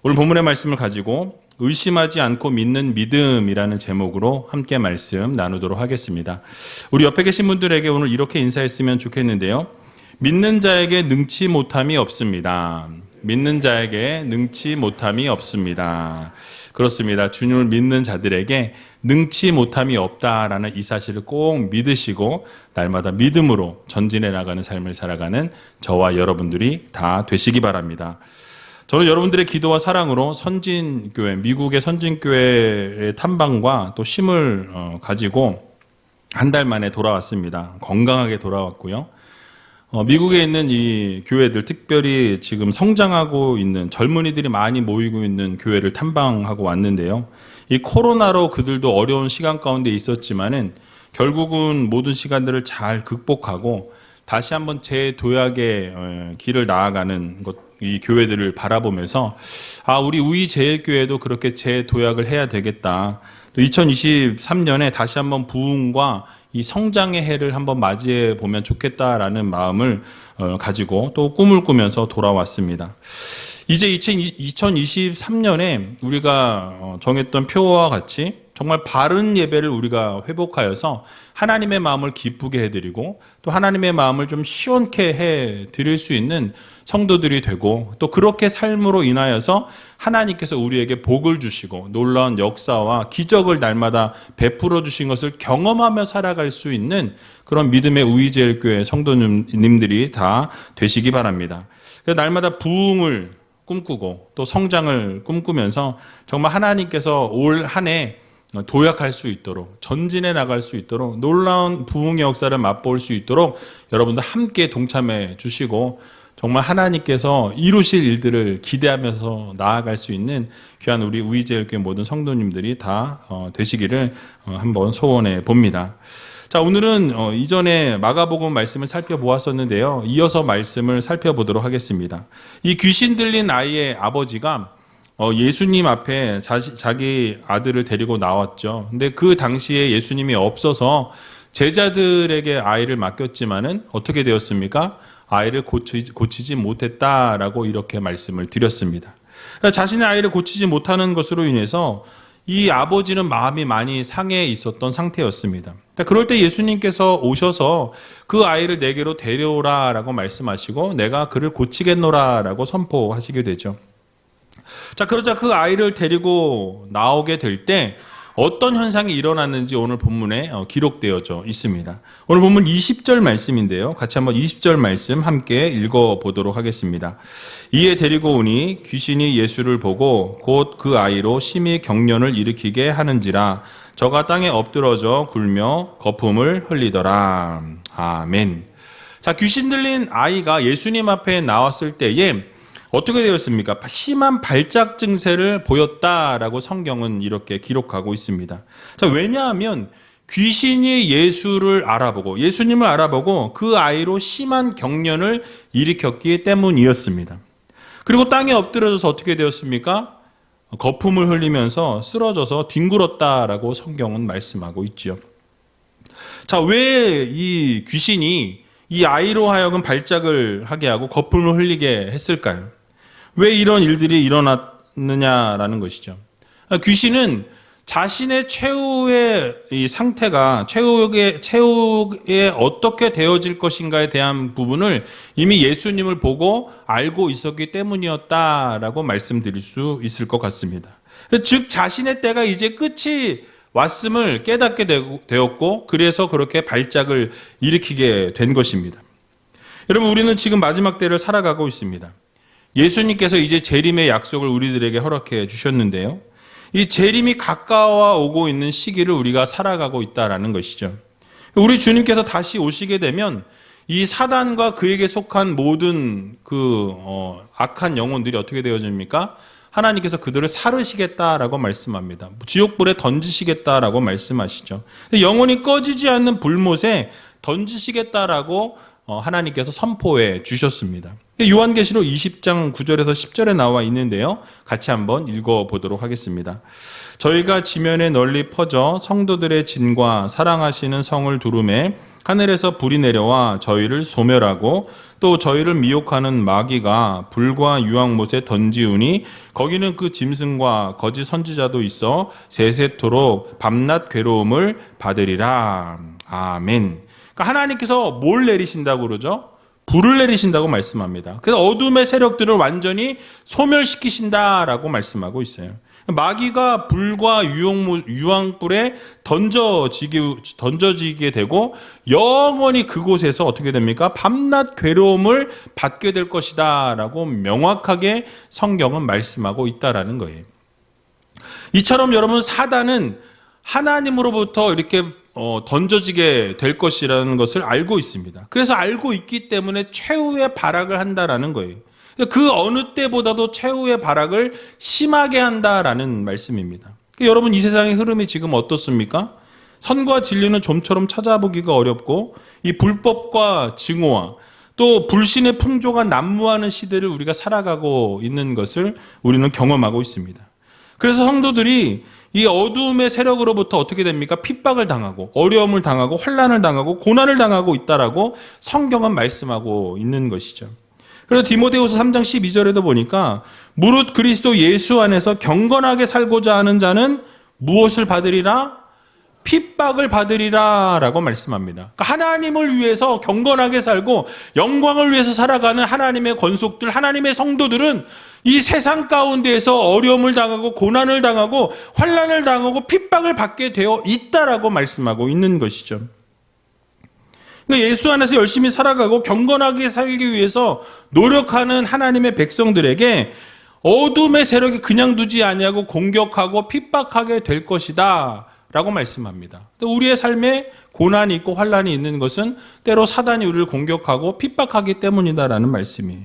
오늘 본문의 말씀을 가지고 의심하지 않고 믿는 믿음이라는 제목으로 함께 말씀 나누도록 하겠습니다. 우리 옆에 계신 분들에게 오늘 이렇게 인사했으면 좋겠는데요. 믿는 자에게 능치 못함이 없습니다. 믿는 자에게 능치 못함이 없습니다. 그렇습니다. 주님을 믿는 자들에게 능치 못함이 없다라는 이 사실을 꼭 믿으시고 날마다 믿음으로 전진해 나가는 삶을 살아가는 저와 여러분들이 다 되시기 바랍니다. 저는 여러분들의 기도와 사랑으로 선진교회, 미국의 선진교회의 탐방과 또 쉼을 가지고 한 달 만에 돌아왔습니다. 건강하게 돌아왔고요. 미국에 있는 이 교회들, 특별히 지금 성장하고 있는 젊은이들이 많이 모이고 있는 교회를 탐방하고 왔는데요. 이 코로나로 그들도 어려운 시간 가운데 있었지만은 결국은 모든 시간들을 잘 극복하고 다시 한번 재도약의 길을 나아가는 이 교회들을 바라보면서 우리 우이제일교회도 그렇게 재도약을 해야 되겠다. 또 2023년에 다시 한번 부흥과 이 성장의 해를 한번 맞이해 보면 좋겠다라는 마음을 가지고 또 꿈을 꾸면서 돌아왔습니다. 이제 2023년에 우리가 정했던 표와 같이 정말 바른 예배를 우리가 회복하여서 하나님의 마음을 기쁘게 해드리고 또 하나님의 마음을 좀 시원케 해드릴 수 있는 성도들이 되고 또 그렇게 삶으로 인하여서 하나님께서 우리에게 복을 주시고 놀라운 역사와 기적을 날마다 베풀어 주신 것을 경험하며 살아갈 수 있는 그런 믿음의 우이제일교회 성도님들이 다 되시기 바랍니다. 날마다 부흥을 꿈꾸고 또 성장을 꿈꾸면서 정말 하나님께서 올 한 해 도약할 수 있도록 전진해 나갈 수 있도록 놀라운 부흥의 역사를 맛볼 수 있도록 여러분들 함께 동참해 주시고 정말 하나님께서 이루실 일들을 기대하면서 나아갈 수 있는 귀한 우리 우이제일교회 모든 성도님들이 다 되시기를 한번 소원해 봅니다. 자, 오늘은 이전에 마가복음 말씀을 살펴보았었는데요. 이어서 말씀을 살펴보도록 하겠습니다. 이 귀신 들린 아이의 아버지가 예수님 앞에 자기 아들을 데리고 나왔죠. 근데 그 당시에 예수님이 없어서 제자들에게 아이를 맡겼지만은 어떻게 되었습니까? 아이를 고치지 못했다라고 이렇게 말씀을 드렸습니다. 자신의 아이를 고치지 못하는 것으로 인해서 이 아버지는 마음이 많이 상해 있었던 상태였습니다. 그럴 때 예수님께서 오셔서 그 아이를 내게로 데려오라라고 말씀하시고 내가 그를 고치겠노라라고 선포하시게 되죠. 자, 그러자 그 아이를 데리고 나오게 될 때 어떤 현상이 일어났는지 오늘 본문에 기록되어져 있습니다. 오늘 본문 20절 말씀인데요. 같이 한번 20절 말씀 함께 읽어보도록 하겠습니다. 이에 데리고 오니 귀신이 예수를 보고 곧 그 아이로 심히 경련을 일으키게 하는지라 저가 땅에 엎드러져 굴며 거품을 흘리더라. 아멘. 자, 귀신 들린 아이가 예수님 앞에 나왔을 때에 어떻게 되었습니까? 심한 발작 증세를 보였다라고 성경은 이렇게 기록하고 있습니다. 자, 왜냐하면 귀신이 예수님을 알아보고 그 아이로 심한 경련을 일으켰기 때문이었습니다. 그리고 땅에 엎드려져서 어떻게 되었습니까? 거품을 흘리면서 쓰러져서 뒹굴었다라고 성경은 말씀하고 있지요. 자, 왜 이 귀신이 이 아이로 하여금 발작을 하게 하고 거품을 흘리게 했을까요? 왜 이런 일들이 일어났느냐라는 것이죠. 귀신은 자신의 최후의 이 상태가 최후에 어떻게 되어질 것인가에 대한 부분을 이미 예수님을 보고 알고 있었기 때문이었다라고 말씀드릴 수 있을 것 같습니다. 즉 자신의 때가 이제 끝이 왔음을 깨닫게 되었고 그래서 그렇게 발작을 일으키게 된 것입니다. 여러분, 우리는 지금 마지막 때를 살아가고 있습니다. 예수님께서 이제 재림의 약속을 우리들에게 허락해 주셨는데요. 이 재림이 가까워 오고 있는 시기를 우리가 살아가고 있다라는 것이죠. 우리 주님께서 다시 오시게 되면 이 사단과 그에게 속한 모든 악한 영혼들이 어떻게 되어집니까? 하나님께서 그들을 사르시겠다라고 말씀합니다. 지옥불에 던지시겠다라고 말씀하시죠. 영혼이 꺼지지 않는 불못에 던지시겠다라고 하나님께서 선포해 주셨습니다. 요한계시록 20장 9절에서 10절에 나와 있는데요. 같이 한번 읽어보도록 하겠습니다. 저희가 지면에 널리 퍼져 성도들의 진과 사랑하시는 성을 두루매 하늘에서 불이 내려와 저희를 소멸하고 또 저희를 미혹하는 마귀가 불과 유황못에 던지우니 거기는 그 짐승과 거짓 선지자도 있어 세세토록 밤낮 괴로움을 받으리라. 아멘. 그러니까 하나님께서 뭘 내리신다고 그러죠? 불을 내리신다고 말씀합니다. 그래서 어둠의 세력들을 완전히 소멸시키신다라고 말씀하고 있어요. 마귀가 불과 유황불에 던져지게 되고 영원히 그곳에서 어떻게 됩니까? 밤낮 괴로움을 받게 될 것이다 라고 명확하게 성경은 말씀하고 있다라는 거예요. 이처럼 여러분, 사단은 하나님으로부터 이렇게 던져지게 될 것이라는 것을 알고 있습니다. 그래서 알고 있기 때문에 최후의 발악을 한다라는 거예요. 그 어느 때보다도 최후의 발악을 심하게 한다라는 말씀입니다. 여러분, 이 세상의 흐름이 지금 어떻습니까? 선과 진리는 좀처럼 찾아보기가 어렵고 이 불법과 증오와 또 불신의 풍조가 난무하는 시대를 우리가 살아가고 있는 것을 우리는 경험하고 있습니다. 그래서 성도들이 이 어두움의 세력으로부터 어떻게 됩니까? 핍박을 당하고 어려움을 당하고 환난을 당하고 고난을 당하고 있다라고 성경은 말씀하고 있는 것이죠. 그래서 디모데후서 3장 12절에도 보니까 무릇 그리스도 예수 안에서 경건하게 살고자 하는 자는 무엇을 받으리라? 핍박을 받으리라 라고 말씀합니다. 그러니까 하나님을 위해서 경건하게 살고 영광을 위해서 살아가는 하나님의 권속들, 하나님의 성도들은 이 세상 가운데에서 어려움을 당하고 고난을 당하고 환난을 당하고 핍박을 받게 되어 있다라고 말씀하고 있는 것이죠. 그러니까 예수 안에서 열심히 살아가고 경건하게 살기 위해서 노력하는 하나님의 백성들에게 어둠의 세력이 그냥 두지 아니하고 공격하고 핍박하게 될 것이다 라고 말씀합니다. 우리의 삶에 고난이 있고 환난이 있는 것은 때로 사단이 우리를 공격하고 핍박하기 때문이다라는 말씀이에요.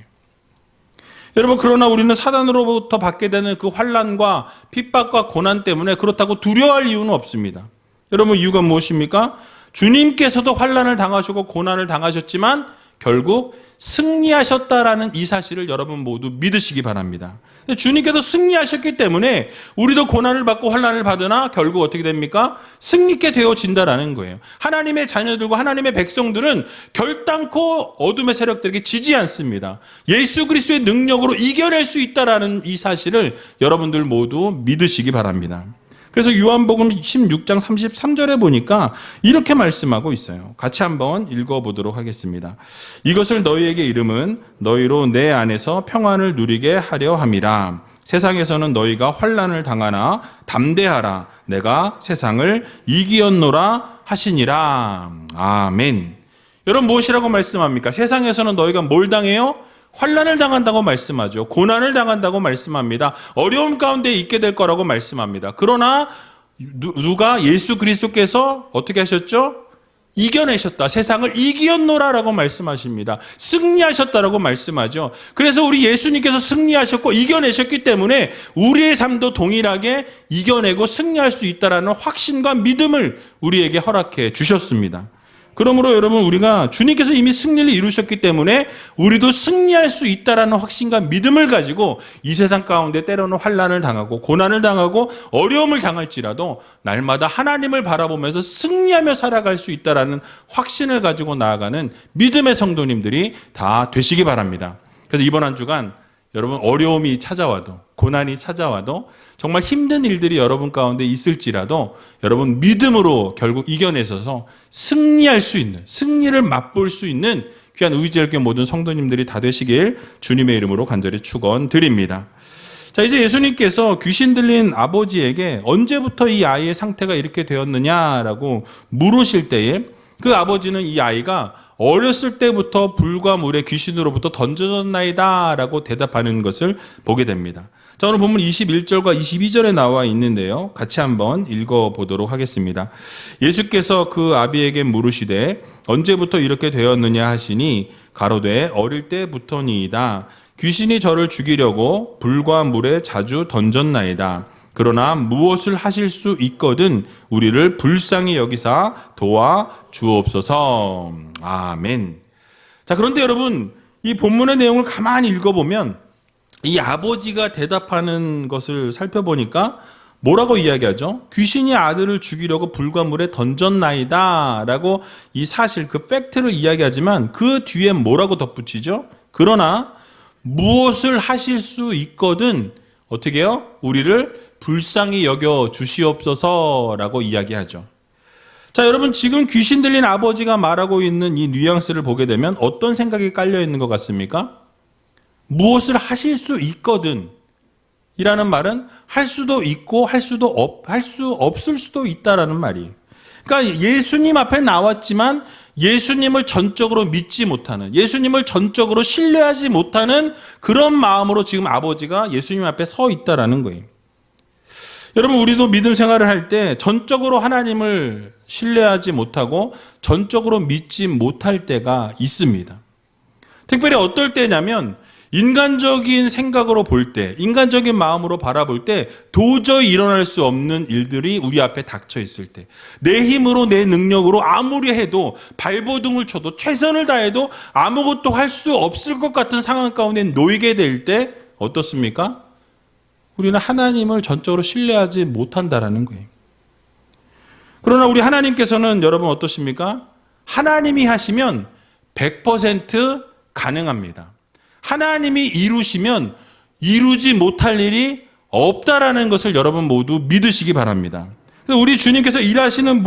여러분, 그러나 우리는 사단으로부터 받게 되는 그 환난과 핍박과 고난 때문에 그렇다고 두려워할 이유는 없습니다. 여러분, 이유가 무엇입니까? 주님께서도 환난을 당하시고 고난을 당하셨지만 결국 승리하셨다라는 이 사실을 여러분 모두 믿으시기 바랍니다. 주님께서 승리하셨기 때문에 우리도 고난을 받고 환난을 받으나 결국 어떻게 됩니까? 승리케 되어진다라는 거예요. 하나님의 자녀들과 하나님의 백성들은 결단코 어둠의 세력들에게 지지 않습니다. 예수 그리스도의 능력으로 이겨낼 수 있다라는 이 사실을 여러분들 모두 믿으시기 바랍니다. 그래서 요한복음 16장 33절에 보니까 이렇게 말씀하고 있어요. 같이 한번 읽어보도록 하겠습니다. 이것을 너희에게 이름은 너희로 내 안에서 평안을 누리게 하려 함이라. 세상에서는 너희가 환난을 당하나 담대하라. 내가 세상을 이기었노라 하시니라. 아멘. 여러분, 무엇이라고 말씀합니까? 세상에서는 너희가 뭘 당해요? 환난을 당한다고 말씀하죠. 고난을 당한다고 말씀합니다. 어려움 가운데 있게 될 거라고 말씀합니다. 그러나 누가? 예수 그리스도께서 어떻게 하셨죠? 이겨내셨다. 세상을 이기었노라라고 말씀하십니다. 승리하셨다라고 말씀하죠. 그래서 우리 예수님께서 승리하셨고 이겨내셨기 때문에 우리의 삶도 동일하게 이겨내고 승리할 수 있다라는 확신과 믿음을 우리에게 허락해 주셨습니다. 그러므로 여러분, 우리가 주님께서 이미 승리를 이루셨기 때문에 우리도 승리할 수 있다라는 확신과 믿음을 가지고 이 세상 가운데 때로는 환난을 당하고 고난을 당하고 어려움을 당할지라도 날마다 하나님을 바라보면서 승리하며 살아갈 수 있다라는 확신을 가지고 나아가는 믿음의 성도님들이 다 되시기 바랍니다. 그래서 이번 한 주간 여러분, 어려움이 찾아와도 고난이 찾아와도 정말 힘든 일들이 여러분 가운데 있을지라도 여러분 믿음으로 결국 이겨내셔서 승리할 수 있는, 승리를 맛볼 수 있는 귀한 의지할게 모든 성도님들이 다 되시길 주님의 이름으로 간절히 축원드립니다. 자, 이제 예수님께서 귀신 들린 아버지에게 언제부터 이 아이의 상태가 이렇게 되었느냐라고 물으실 때에 그 아버지는 이 아이가 어렸을 때부터 불과 물에 귀신으로부터 던져졌나이다 라고 대답하는 것을 보게 됩니다. 자, 오늘 본문 21절과 22절에 나와 있는데요. 같이 한번 읽어보도록 하겠습니다. 예수께서 그 아비에게 물으시되 언제부터 이렇게 되었느냐 하시니 가로되 어릴 때부터니이다. 귀신이 저를 죽이려고 불과 물에 자주 던졌나이다. 그러나 무엇을 하실 수 있거든 우리를 불쌍히 여기사 도와 주옵소서. 아멘. 자, 그런데 여러분, 이 본문의 내용을 가만히 읽어보면 이 아버지가 대답하는 것을 살펴보니까 뭐라고 이야기하죠? 귀신이 아들을 죽이려고 불과 물에 던졌나이다 라고 이 사실, 그 팩트를 이야기하지만 그 뒤에 뭐라고 덧붙이죠? 그러나 무엇을 하실 수 있거든 어떻게 해요? 우리를 불쌍히 여겨 주시옵소서 라고 이야기하죠. 자, 여러분, 지금 귀신 들린 아버지가 말하고 있는 이 뉘앙스를 보게 되면 어떤 생각이 깔려 있는 것 같습니까? 무엇을 하실 수 있거든 이라는 말은 할 수도 있고 할 수 없을 수도 있다라는 말이에요. 그러니까 예수님 앞에 나왔지만 예수님을 전적으로 믿지 못하는, 예수님을 전적으로 신뢰하지 못하는 그런 마음으로 지금 아버지가 예수님 앞에 서 있다라는 거예요. 여러분, 우리도 믿음 생활을 할 때 전적으로 하나님을 신뢰하지 못하고 전적으로 믿지 못할 때가 있습니다. 특별히 어떨 때냐면 인간적인 생각으로 볼 때, 인간적인 마음으로 바라볼 때 도저히 일어날 수 없는 일들이 우리 앞에 닥쳐 있을 때, 내 힘으로 내 능력으로 아무리 해도 발버둥을 쳐도 최선을 다해도 아무것도 할 수 없을 것 같은 상황 가운데 놓이게 될 때 어떻습니까? 우리는 하나님을 전적으로 신뢰하지 못한다라는 거예요. 그러나 우리 하나님께서는 여러분 어떠십니까? 하나님이 하시면 100% 가능합니다. 하나님이 이루시면 이루지 못할 일이 없다라는 것을 여러분 모두 믿으시기 바랍니다. 우리 주님께서 일하시면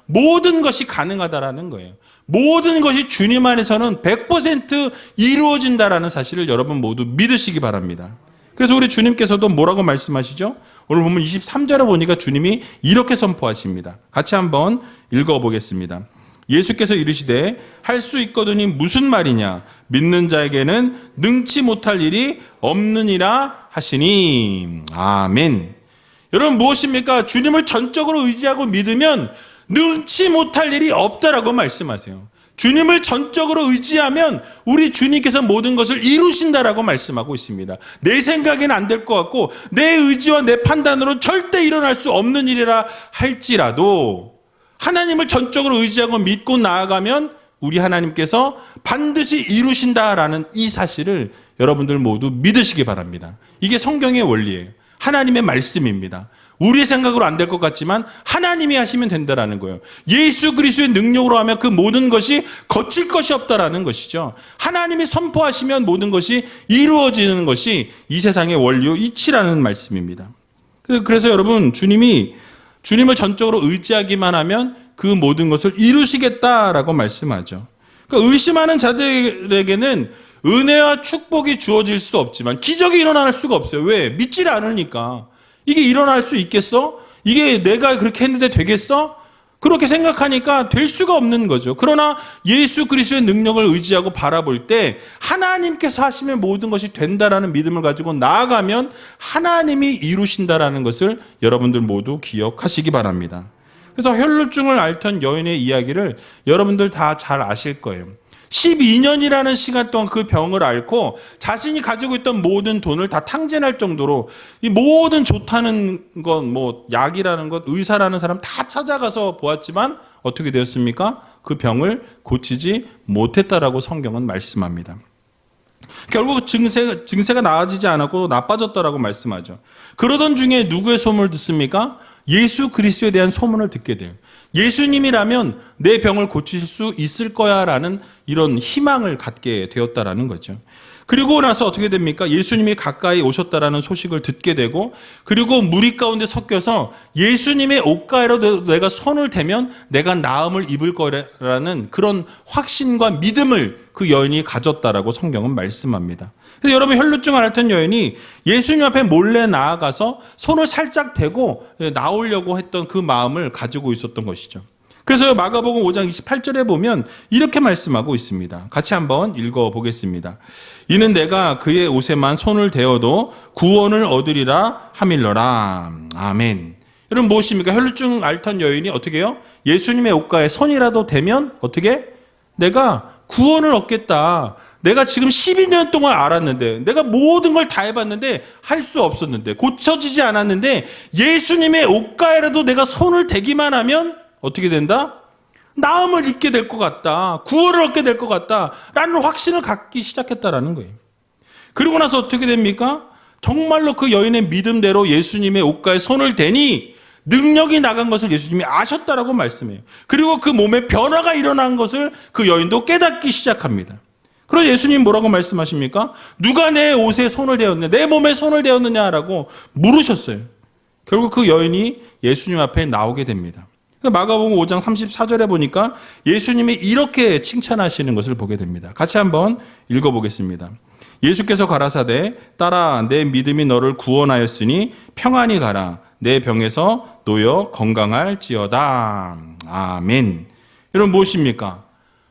모든 것이 가능하다라는 거예요. 모든 것이 주님 안에서는 100% 이루어진다라는 사실을 여러분 모두 믿으시기 바랍니다. 그래서 우리 주님께서도 뭐라고 말씀하시죠? 오늘 보면 23절에 보니까 주님이 이렇게 선포하십니다. 같이 한번 읽어보겠습니다. 예수께서 이르시되 할 수 있거든이 무슨 말이냐? 믿는 자에게는 능치 못할 일이 없느니라 하시니. 아멘. 여러분, 무엇입니까? 주님을 전적으로 의지하고 믿으면 능치 못할 일이 없다라고 말씀하세요. 주님을 전적으로 의지하면 우리 주님께서 모든 것을 이루신다라고 말씀하고 있습니다. 내 생각에는 안 될 것 같고 내 의지와 내 판단으로 절대 일어날 수 없는 일이라 할지라도 하나님을 전적으로 의지하고 믿고 나아가면 우리 하나님께서 반드시 이루신다라는 이 사실을 여러분들 모두 믿으시기 바랍니다. 이게 성경의 원리예요. 하나님의 말씀입니다. 우리의 생각으로 안 될 것 같지만 하나님이 하시면 된다라는 거예요. 예수 그리스도의 능력으로 하면 그 모든 것이 거칠 것이 없다라는 것이죠. 하나님이 선포하시면 모든 것이 이루어지는 것이 이 세상의 원리요 이치라는 말씀입니다. 그래서 여러분, 주님을 전적으로 의지하기만 하면 그 모든 것을 이루시겠다라고 말씀하죠. 그러니까 의심하는 자들에게는 은혜와 축복이 주어질 수 없지만 기적이 일어날 수가 없어요. 왜? 믿지를 않으니까. 이게 일어날 수 있겠어? 이게 내가 그렇게 했는데 되겠어? 그렇게 생각하니까 될 수가 없는 거죠. 그러나 예수 그리스도의 능력을 의지하고 바라볼 때 하나님께서 하시면 모든 것이 된다라는 믿음을 가지고 나아가면 하나님이 이루신다라는 것을 여러분들 모두 기억하시기 바랍니다. 그래서 혈루증을 앓던 여인의 이야기를 여러분들 다 잘 아실 거예요. 12년이라는 시간 동안 그 병을 앓고 자신이 가지고 있던 모든 돈을 다 탕진할 정도로 이 모든 좋다는 건 뭐 약이라는 것, 의사라는 사람 다 찾아가서 보았지만 어떻게 되었습니까? 그 병을 고치지 못했다라고 성경은 말씀합니다. 결국 증세가 나아지지 않았고 나빠졌다라고 말씀하죠. 그러던 중에 누구의 소문을 듣습니까? 예수 그리스도에 대한 소문을 듣게 돼요. 예수님이라면 내 병을 고칠 수 있을 거야 라는 이런 희망을 갖게 되었다라는 거죠. 그리고 나서 어떻게 됩니까? 예수님이 가까이 오셨다라는 소식을 듣게 되고, 그리고 무리 가운데 섞여서 예수님의 옷가에로 내가 손을 대면 내가 나음을 입을 거라는 그런 확신과 믿음을 그 여인이 가졌다라고 성경은 말씀합니다. 그래서 여러분, 혈루증을 앓던 여인이 예수님 앞에 몰래 나아가서 손을 살짝 대고 나오려고 했던 그 마음을 가지고 있었던 것이죠. 그래서 마가복음 5장 28절에 보면 이렇게 말씀하고 있습니다. 같이 한번 읽어보겠습니다. 이는 내가 그의 옷에만 손을 대어도 구원을 얻으리라 하밀러라. 아멘. 여러분, 무엇입니까? 혈루증 앓던 여인이 어떻게 해요? 예수님의 옷가에 손이라도 대면 어떻게? 내가 구원을 얻겠다. 내가 지금 12년 동안 알았는데, 내가 모든 걸 다 해봤는데 할 수 없었는데, 고쳐지지 않았는데 예수님의 옷가에라도 내가 손을 대기만 하면 어떻게 된다? 나음을 입게 될 것 같다. 구원을 얻게 될 것 같다. 라는 확신을 갖기 시작했다라는 거예요. 그러고 나서 어떻게 됩니까? 정말로 그 여인의 믿음대로 예수님의 옷가에 손을 대니 능력이 나간 것을 예수님이 아셨다라고 말씀해요. 그리고 그 몸에 변화가 일어난 것을 그 여인도 깨닫기 시작합니다. 그래서 예수님 뭐라고 말씀하십니까? 누가 내 옷에 손을 대었느냐, 내 몸에 손을 대었느냐라고 물으셨어요. 결국 그 여인이 예수님 앞에 나오게 됩니다. 마가복음 5장 34절에 보니까 예수님이 이렇게 칭찬하시는 것을 보게 됩니다. 같이 한번 읽어보겠습니다. 예수께서 가라사대 따라 내 믿음이 너를 구원하였으니 평안히 가라. 내 병에서 놓여 건강할지어다. 아멘. 여러분 무엇입니까?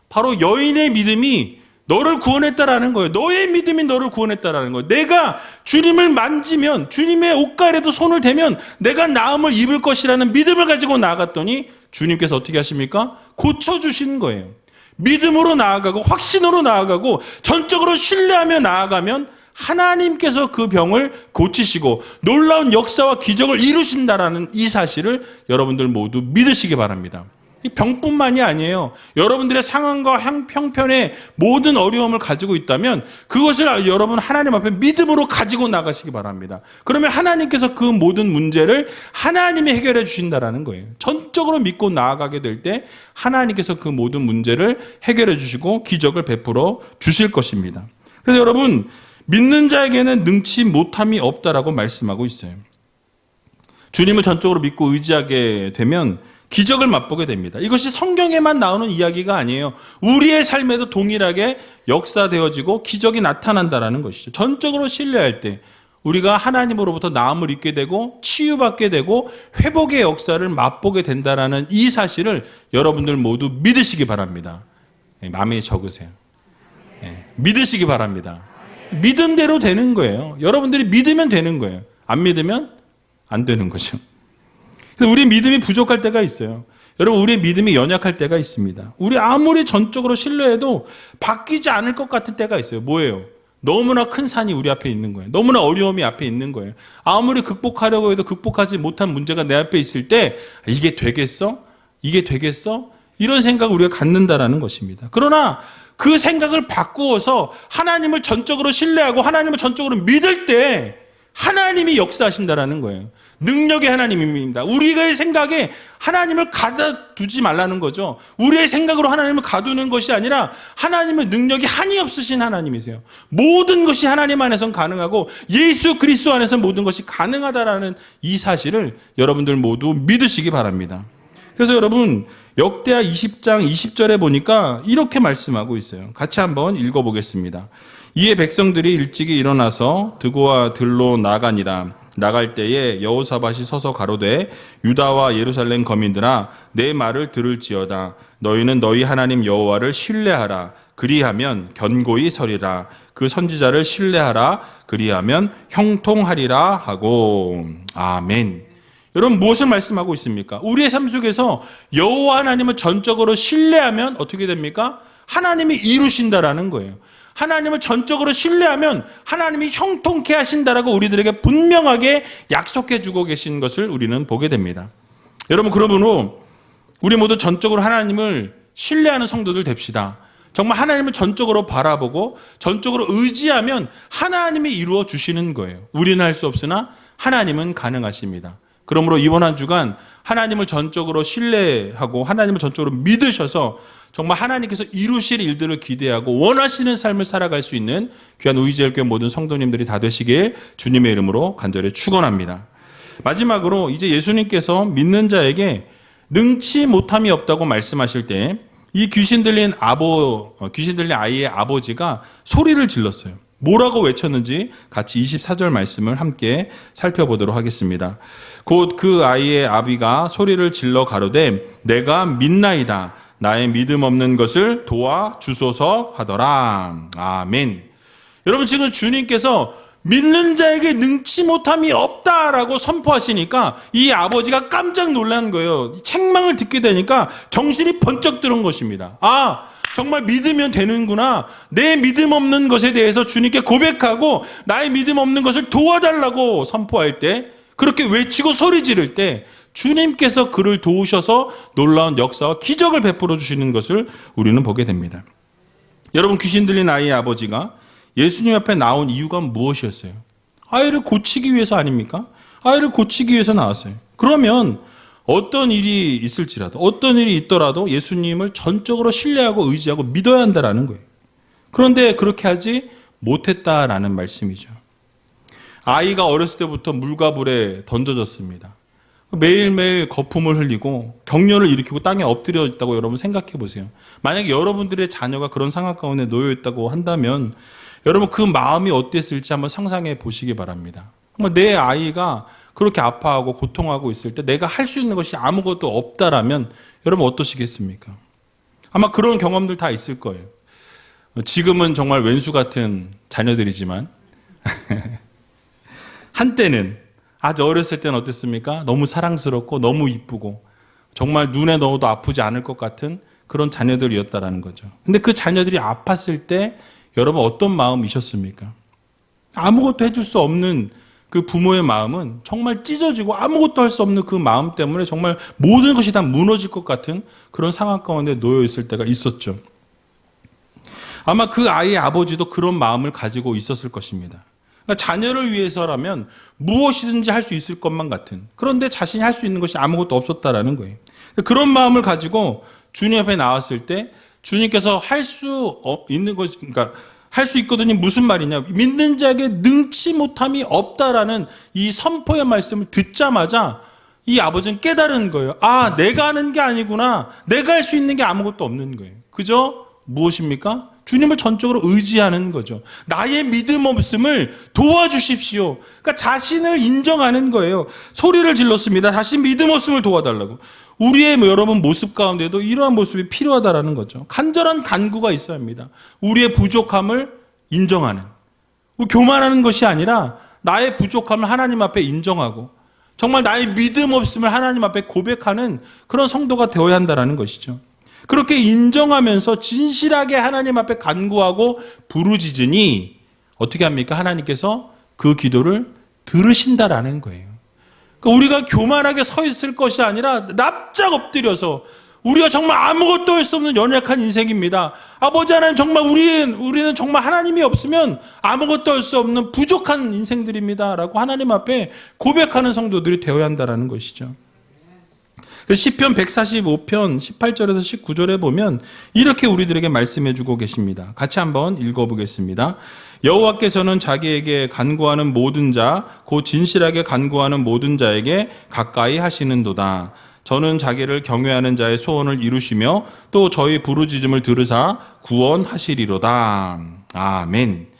바로 여인의 믿음이 너를 구원했다라는 거예요. 너의 믿음이 너를 구원했다라는 거예요. 내가 주님을 만지면, 주님의 옷가에도 손을 대면 내가 나음을 입을 것이라는 믿음을 가지고 나아갔더니 주님께서 어떻게 하십니까? 고쳐주시는 거예요. 믿음으로 나아가고 확신으로 나아가고 전적으로 신뢰하며 나아가면 하나님께서 그 병을 고치시고 놀라운 역사와 기적을 이루신다라는 이 사실을 여러분들 모두 믿으시기 바랍니다. 이 병뿐만이 아니에요. 여러분들의 상황과 형편의 모든 어려움을 가지고 있다면 그것을 여러분 하나님 앞에 믿음으로 가지고 나가시기 바랍니다. 그러면 하나님께서 그 모든 문제를 하나님이 해결해 주신다라는 거예요. 전적으로 믿고 나아가게 될 때 하나님께서 그 모든 문제를 해결해 주시고 기적을 베풀어 주실 것입니다. 그래서 여러분 믿는 자에게는 능치 못함이 없다라고 말씀하고 있어요. 주님을 전적으로 믿고 의지하게 되면 기적을 맛보게 됩니다. 이것이 성경에만 나오는 이야기가 아니에요. 우리의 삶에도 동일하게 역사되어지고 기적이 나타난다는 것이죠. 전적으로 신뢰할 때 우리가 하나님으로부터 나음을 입게 되고 치유받게 되고 회복의 역사를 맛보게 된다는 이 사실을 여러분들 모두 믿으시기 바랍니다. 마음에 적으세요. 믿으시기 바랍니다. 믿음대로 되는 거예요. 여러분들이 믿으면 되는 거예요. 안 믿으면 안 되는 거죠. 우리 믿음이 부족할 때가 있어요. 여러분 우리의 믿음이 연약할 때가 있습니다. 우리 아무리 전적으로 신뢰해도 바뀌지 않을 것 같은 때가 있어요. 뭐예요? 너무나 큰 산이 우리 앞에 있는 거예요. 너무나 어려움이 앞에 있는 거예요. 아무리 극복하려고 해도 극복하지 못한 문제가 내 앞에 있을 때 이게 되겠어? 이게 되겠어? 이런 생각을 우리가 갖는다라는 것입니다. 그러나 그 생각을 바꾸어서 하나님을 전적으로 신뢰하고 하나님을 전적으로 믿을 때 하나님이 역사하신다라는 거예요. 능력의 하나님입니다. 우리의 생각에 하나님을 가둬두지 말라는 거죠. 우리의 생각으로 하나님을 가두는 것이 아니라 하나님의 능력이 한이 없으신 하나님이세요. 모든 것이 하나님 안에서는 가능하고 예수 그리스도 안에서 모든 것이 가능하다라는 이 사실을 여러분들 모두 믿으시기 바랍니다. 그래서 여러분 역대하 20장 20절에 보니까 이렇게 말씀하고 있어요. 같이 한번 읽어보겠습니다. 이에 백성들이 일찍이 일어나서 드고와 들로 나가니라. 나갈 때에 여호사밧이 서서 가로되 유다와 예루살렘 거민들아 내 말을 들을지어다. 너희는 너희 하나님 여호와를 신뢰하라. 그리하면 견고히 서리라. 그 선지자를 신뢰하라. 그리하면 형통하리라 하고. 아멘. 여러분 무엇을 말씀하고 있습니까? 우리의 삶 속에서 여호와 하나님을 전적으로 신뢰하면 어떻게 됩니까? 하나님이 이루신다라는 거예요. 하나님을 전적으로 신뢰하면 하나님이 형통케 하신다라고 우리들에게 분명하게 약속해 주고 계신 것을 우리는 보게 됩니다. 여러분 그러므로 우리 모두 전적으로 하나님을 신뢰하는 성도들 됩시다. 정말 하나님을 전적으로 바라보고 전적으로 의지하면 하나님이 이루어 주시는 거예요. 우리는 할 수 없으나 하나님은 가능하십니다. 그러므로 이번 한 주간 하나님을 전적으로 신뢰하고 하나님을 전적으로 믿으셔서 정말 하나님께서 이루실 일들을 기대하고 원하시는 삶을 살아갈 수 있는 귀한 우이제일교회 모든 성도님들이 다 되시길 주님의 이름으로 간절히 축원합니다. 마지막으로 이제 예수님께서 믿는 자에게 능치 못함이 없다고 말씀하실 때 이 귀신 들린 아이의 아버지가 소리를 질렀어요. 뭐라고 외쳤는지 같이 24절 말씀을 함께 살펴보도록 하겠습니다. 곧 그 아이의 아비가 소리를 질러 가로되 내가 믿나이다. 나의 믿음 없는 것을 도와주소서 하더라. 아멘. 여러분 지금 주님께서 믿는 자에게 능치 못함이 없다라고 선포하시니까 이 아버지가 깜짝 놀란 거예요. 책망을 듣게 되니까 정신이 번쩍 들은 것입니다. 아, 정말 믿으면 되는구나. 내 믿음 없는 것에 대해서 주님께 고백하고 나의 믿음 없는 것을 도와달라고 선포할 때, 그렇게 외치고 소리 지를 때 주님께서 그를 도우셔서 놀라운 역사와 기적을 베풀어 주시는 것을 우리는 보게 됩니다. 여러분 귀신 들린 아이의 아버지가 예수님 앞에 나온 이유가 무엇이었어요? 아이를 고치기 위해서 아닙니까? 아이를 고치기 위해서 나왔어요. 그러면 어떤 일이 있을지라도, 어떤 일이 있더라도 예수님을 전적으로 신뢰하고 의지하고 믿어야 한다라는 거예요. 그런데 그렇게 하지 못했다라는 말씀이죠. 아이가 어렸을 때부터 물과 불에 던져졌습니다. 매일매일 거품을 흘리고 격렬을 일으키고 땅에 엎드려 있다고 여러분 생각해 보세요. 만약에 여러분들의 자녀가 그런 상황 가운데 놓여 있다고 한다면 여러분 그 마음이 어땠을지 한번 상상해 보시기 바랍니다. 정말 내 아이가 그렇게 아파하고 고통하고 있을 때 내가 할 수 있는 것이 아무것도 없다라면 여러분 어떠시겠습니까? 아마 그런 경험들 다 있을 거예요. 지금은 정말 왼수 같은 자녀들이지만 한때는 아주 어렸을 때는 어땠습니까? 너무 사랑스럽고 너무 이쁘고 정말 눈에 넣어도 아프지 않을 것 같은 그런 자녀들이었다라는 거죠. 근데 그 자녀들이 아팠을 때 여러분 어떤 마음이셨습니까? 아무것도 해줄 수 없는 그 부모의 마음은 정말 찢어지고 아무것도 할 수 없는 그 마음 때문에 정말 모든 것이 다 무너질 것 같은 그런 상황 가운데 놓여 있을 때가 있었죠. 아마 그 아이의 아버지도 그런 마음을 가지고 있었을 것입니다. 그러니까 자녀를 위해서라면 무엇이든지 할 수 있을 것만 같은, 그런데 자신이 할 수 있는 것이 아무것도 없었다라는 거예요. 그런 마음을 가지고 주님 앞에 나왔을 때 주님께서 할 수 있는 것, 그러니까 할 수 있거든요. 무슨 말이냐? 믿는 자에게 능치 못함이 없다라는 이 선포의 말씀을 듣자마자 이 아버지는 깨달은 거예요. 아, 내가 하는 게 아니구나. 내가 할 수 있는 게 아무것도 없는 거예요. 그죠? 무엇입니까? 주님을 전적으로 의지하는 거죠. 나의 믿음 없음을 도와주십시오. 그러니까 자신을 인정하는 거예요. 소리를 질렀습니다. 자신 믿음 없음을 도와달라고. 우리의 여러분 모습 가운데도 이러한 모습이 필요하다라는 거죠. 간절한 간구가 있어야 합니다. 우리의 부족함을 인정하는. 교만하는 것이 아니라 나의 부족함을 하나님 앞에 인정하고 정말 나의 믿음 없음을 하나님 앞에 고백하는 그런 성도가 되어야 한다는 것이죠. 그렇게 인정하면서 진실하게 하나님 앞에 간구하고 부르짖으니 어떻게 합니까? 하나님께서 그 기도를 들으신다라는 거예요. 그러니까 우리가 교만하게 서 있을 것이 아니라 납작 엎드려서 우리가 정말 아무것도 할 수 없는 연약한 인생입니다. 아버지 하나님 정말 우리는 정말 하나님이 없으면 아무것도 할 수 없는 부족한 인생들입니다. 라고 하나님 앞에 고백하는 성도들이 되어야 한다는 것이죠. 시편 145편 18절에서 19절에 보면 이렇게 우리들에게 말씀해 주고 계십니다. 같이 한번 읽어보겠습니다. 여호와께서는 자기에게 간구하는 모든 자, 곧 진실하게 간구하는 모든 자에게 가까이 하시는도다. 저는 자기를 경외하는 자의 소원을 이루시며 또 저희 부르짖음을 들으사 구원하시리로다. 아멘.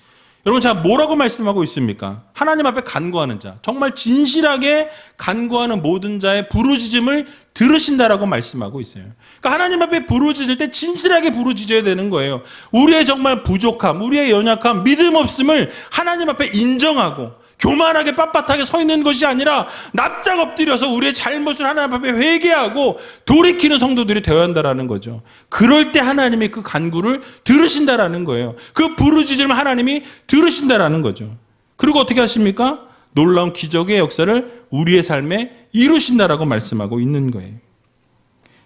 여러분, 제가 뭐라고 말씀하고 있습니까? 하나님 앞에 간구하는 자, 정말 진실하게 간구하는 모든 자의 부르짖음을 들으신다라고 말씀하고 있어요. 그러니까 하나님 앞에 부르짖을 때 진실하게 부르짖어야 되는 거예요. 우리의 정말 부족함, 우리의 연약함, 믿음 없음을 하나님 앞에 인정하고 교만하게 빳빳하게 서 있는 것이 아니라 납작 엎드려서 우리의 잘못을 하나님 앞에 회개하고 돌이키는 성도들이 되어야 한다는 거죠. 그럴 때 하나님이 그 간구를 들으신다라는 거예요. 그 부르짖음을 하나님이 들으신다라는 거죠. 그리고 어떻게 하십니까? 놀라운 기적의 역사를 우리의 삶에 이루신다라고 말씀하고 있는 거예요.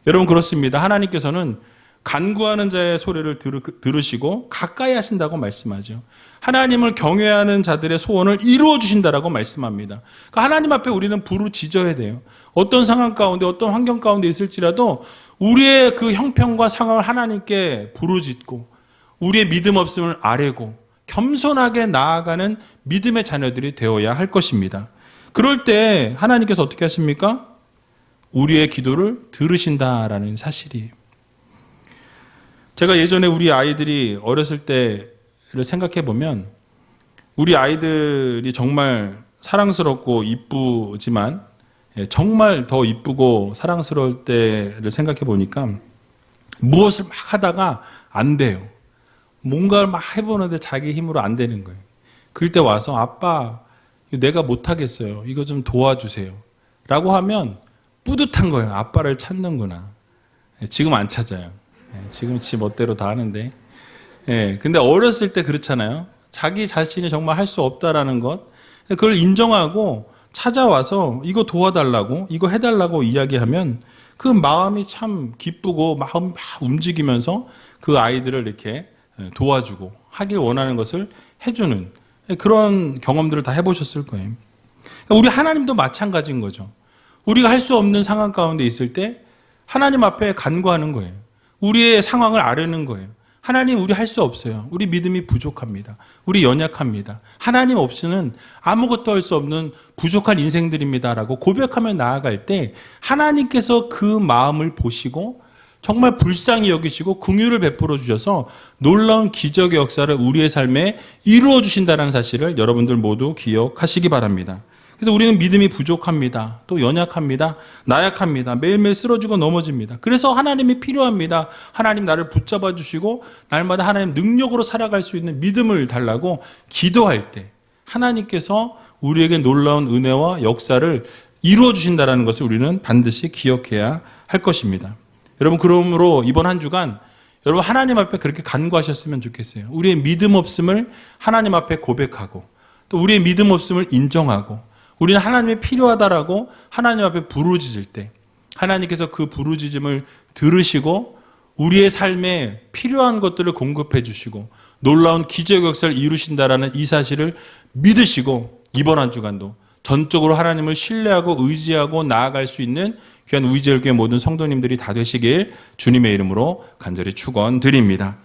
여러분, 그렇습니다. 하나님께서는 간구하는 자의 소리를 들으시고 가까이 하신다고 말씀하죠. 하나님을 경외하는 자들의 소원을 이루어 주신다라고 말씀합니다. 그러니까 하나님 앞에 우리는 부르짖어야 돼요. 어떤 상황 가운데 어떤 환경 가운데 있을지라도 우리의 그 형편과 상황을 하나님께 부르짖고 우리의 믿음 없음을 아뢰고 겸손하게 나아가는 믿음의 자녀들이 되어야 할 것입니다. 그럴 때 하나님께서 어떻게 하십니까? 우리의 기도를 들으신다라는 사실이에요. 제가 예전에 우리 아이들이 어렸을 때를 생각해 보면 우리 아이들이 정말 사랑스럽고 이쁘지만 정말 더 이쁘고 사랑스러울 때를 생각해 보니까 무엇을 막 하다가 안 돼요. 뭔가를 막 해보는데 자기 힘으로 안 되는 거예요. 그럴 때 와서 아빠 내가 못하겠어요. 이거 좀 도와주세요. 라고 하면 뿌듯한 거예요. 아빠를 찾는구나. 지금 안 찾아요. 지금 지 멋대로 다 하는데. 근데 어렸을 때 그렇잖아요. 자기 자신이 정말 할 수 없다라는 것. 그걸 인정하고 찾아와서 이거 도와달라고, 이거 해달라고 이야기하면 그 마음이 참 기쁘고 마음이 막 움직이면서 그 아이들을 이렇게 도와주고 하길 원하는 것을 해주는 그런 경험들을 다 해보셨을 거예요. 우리 하나님도 마찬가지인 거죠. 우리가 할 수 없는 상황 가운데 있을 때 하나님 앞에 간구하는 거예요. 우리의 상황을 아뢰는 거예요. 하나님, 우리 할 수 없어요. 우리 믿음이 부족합니다. 우리 연약합니다. 하나님 없이는 아무것도 할 수 없는 부족한 인생들입니다라고 고백하며 나아갈 때 하나님께서 그 마음을 보시고 정말 불쌍히 여기시고 긍휼을 베풀어 주셔서 놀라운 기적의 역사를 우리의 삶에 이루어 주신다는 사실을 여러분들 모두 기억하시기 바랍니다. 그래서 우리는 믿음이 부족합니다. 또 연약합니다. 나약합니다. 매일매일 쓰러지고 넘어집니다. 그래서 하나님이 필요합니다. 하나님 나를 붙잡아 주시고 날마다 하나님 능력으로 살아갈 수 있는 믿음을 달라고 기도할 때 하나님께서 우리에게 놀라운 은혜와 역사를 이루어 주신다는 것을 우리는 반드시 기억해야 할 것입니다. 여러분, 그러므로 이번 한 주간 여러분 하나님 앞에 그렇게 간구하셨으면 좋겠어요. 우리의 믿음 없음을 하나님 앞에 고백하고 또 우리의 믿음 없음을 인정하고 우리는 하나님이 필요하다라고 하나님 앞에 부르짖을 때 하나님께서 그 부르짖음을 들으시고 우리의 삶에 필요한 것들을 공급해 주시고 놀라운 기적 역사를 이루신다라는 이 사실을 믿으시고 이번 한 주간도 전적으로 하나님을 신뢰하고 의지하고 나아갈 수 있는 귀한 우이제일교회 모든 성도님들이 다 되시길 주님의 이름으로 간절히 축원드립니다.